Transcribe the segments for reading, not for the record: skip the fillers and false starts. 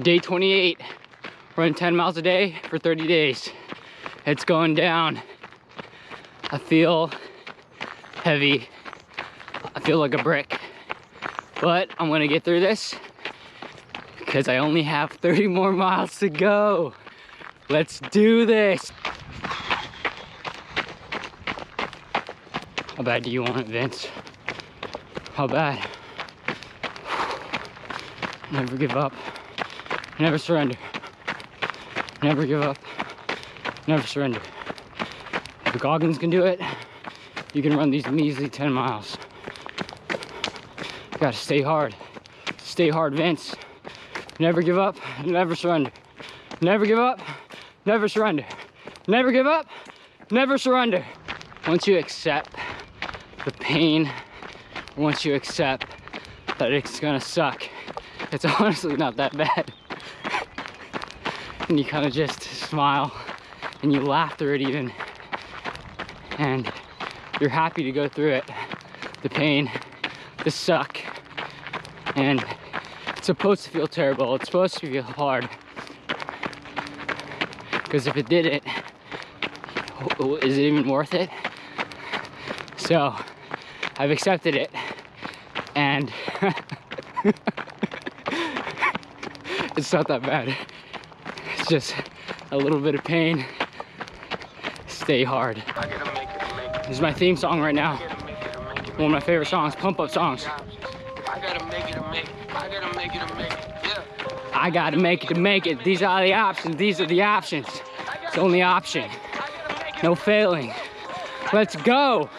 Day 28, running 10 miles a day for 30 days. It's going down. I feel heavy. I feel like a brick. But I'm gonna get through this because I only have 30 more miles to go. Let's do this. How bad do you want it, Vince? How bad? Never give up. Never surrender. Never give up. Never surrender. If the Goggins can do it, you can run these measly 10 miles. You gotta stay hard. Stay hard, Vince. Never give up, never surrender. Never give up, never surrender. Never give up, never surrender. Once you accept the pain, once you accept that it's gonna suck, it's honestly not that bad. And you kind of just smile and you laugh through it even. And you're happy to go through it. The pain, the suck. And it's supposed to feel terrible. It's supposed to feel hard. Because if it didn't, is it even worth it? So I've accepted it. And it's not that bad. It's just a little bit of pain. Stay hard. This is my theme song right now. One of my favorite songs, pump up songs. I gotta make it to make it. I gotta make it to make it. Yeah. I gotta make it to make it. These are the options. These are the options. It's the only option. No failing. Let's go.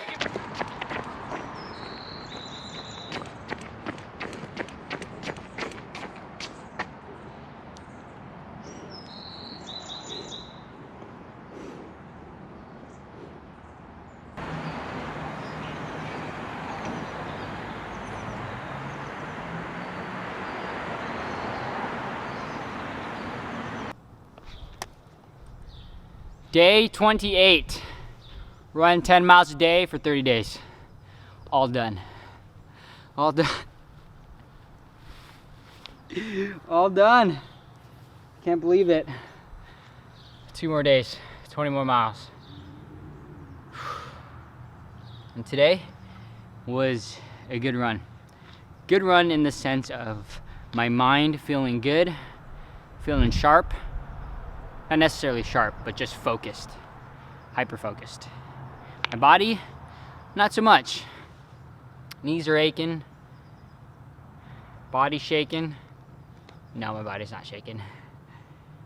Day 28, run 10 miles a day for 30 days. All done. All done. All done. Can't believe it. 2 more days, 20 more miles. And today was a good run. Good run in the sense of my mind feeling good, feeling sharp. Not necessarily sharp, but just focused, hyper-focused. My body, not so much. Knees are aching, body shaking. No, my body's not shaking.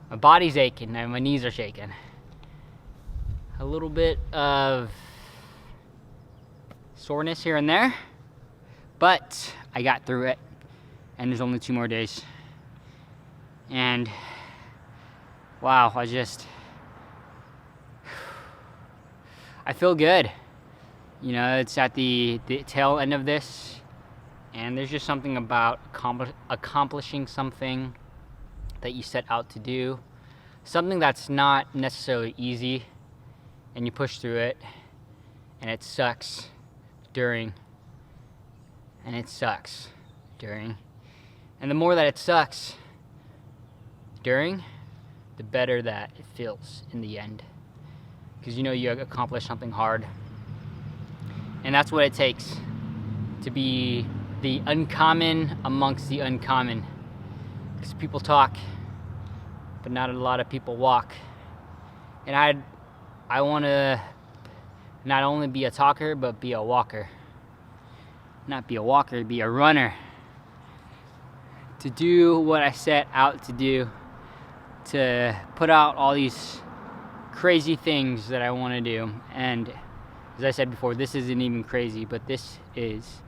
My body's aching and my knees are shaking. A little bit of soreness here and there, but I got through it, and there's only 2 more days. And wow, I feel good. You know, it's at the tail end of this, and there's just something about accomplishing something that you set out to do, something that's not necessarily easy, and you push through it, and it sucks during, and it sucks during. And the more that it sucks during, the better that it feels in the end. Because you know you accomplished something hard. And that's what it takes to be the uncommon amongst the uncommon. Because people talk, but not a lot of people walk. And I want to not only be a talker, but be a walker. Not be a walker, be a runner. To do what I set out to do. To put out all these crazy things that I want to do. And as I said before, this isn't even crazy, but this is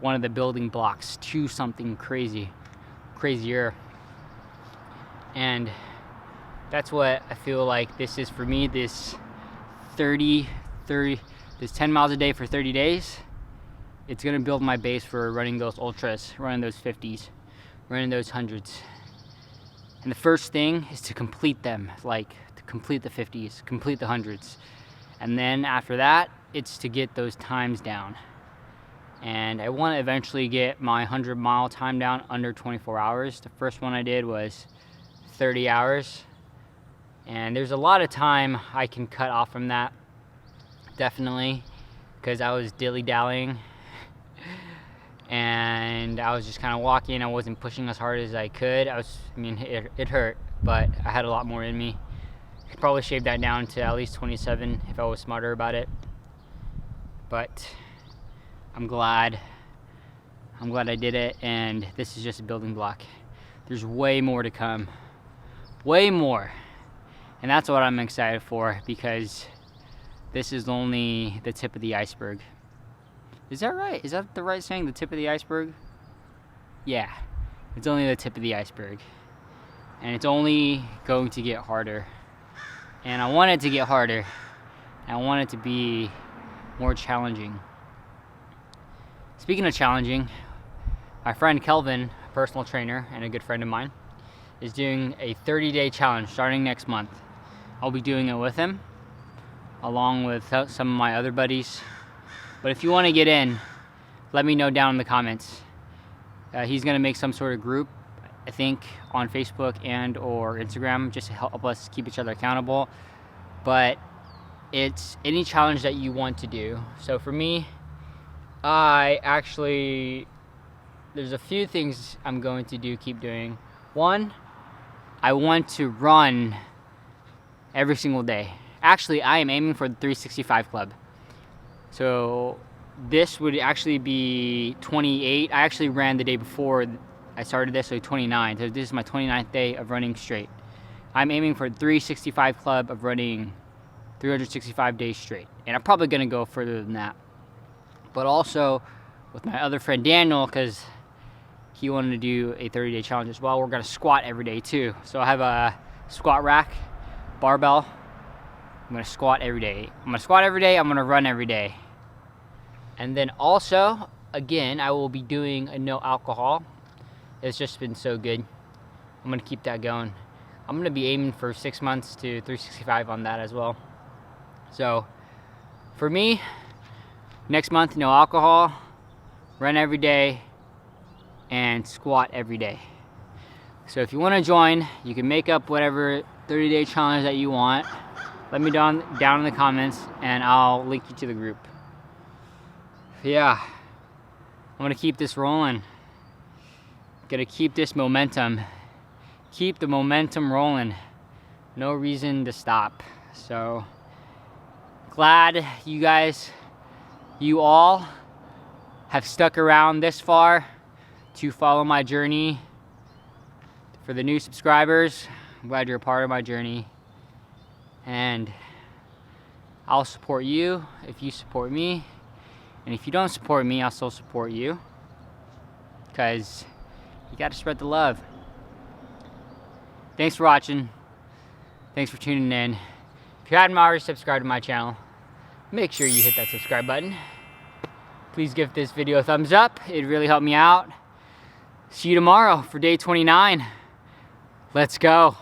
one of the building blocks to something crazier. And that's what I feel like this is for me, this 10 miles a day for 30 days. It's gonna build my base for running those ultras, running those 50s, running those 100s. And the first thing is to complete them, like to complete the 50s, complete the 100s. And then after that, it's to get those times down. and I want to eventually get my 100-mile time down under 24 hours. The first one I did was 30 hours, and there's a lot of time I can cut off from that, definitely, because I was dilly-dallying and I was just kind of walking. I wasn't pushing as hard as I could. It hurt, but I had a lot more in me. Could probably shave that down to at least 27 if I was smarter about it. But I'm glad I did it, and this is just a building block. There's way more to come, way more, and that's what I'm excited for, because this is only the tip of the iceberg. Is that right? Is that the right saying? The tip of the iceberg? Yeah, it's only the tip of the iceberg, and it's only going to get harder. And I want it to get harder. I want it to be more challenging. Speaking of challenging, my friend Kelvin, a personal trainer and a good friend of mine, is doing a 30-day challenge starting next month. I'll be doing it with him, along with some of my other buddies. But if you want to get in, let me know down in the comments. He's going to make some sort of group, I think, on Facebook and or Instagram, just to help us keep each other accountable. But it's any challenge that you want to do. So for me, there's a few things I'm going to keep doing. One, I want to run every single day. Actually, I am aiming for the 365 Club. So this would actually be 28. I actually ran the day before I started this, so 29. So this is my 29th day of running straight. I'm aiming for 365 Club of running 365 days straight. And I'm probably going to go further than that. But also with my other friend Daniel, because he wanted to do a 30-day challenge as well, we're going to squat every day too. So I have a squat rack, barbell. I'm going to squat every day. I'm going to squat every day. I'm going to run every day. And then also, again, I will be doing a no alcohol. It's just been so good. I'm going to keep that going. I'm going to be aiming for 6 months to 365 on that as well. So for me, next month, no alcohol, run every day, and squat every day. So if you want to join, you can make up whatever 30-day challenge that you want. Let me down in the comments, and I'll link you to the group. Yeah, I'm going to keep this rolling. Gonna keep this momentum. Keep the momentum rolling. No reason to stop. So glad you all have stuck around this far to follow my journey. For the new subscribers, I'm glad you're a part of my journey. And I'll support you if you support me. And if you don't support me, I'll still support you. Because you got to spread the love. Thanks for watching. Thanks for tuning in. If you haven't already subscribed to my channel, make sure you hit that subscribe button. Please give this video a thumbs up. It really helped me out. See you tomorrow for day 29. Let's go.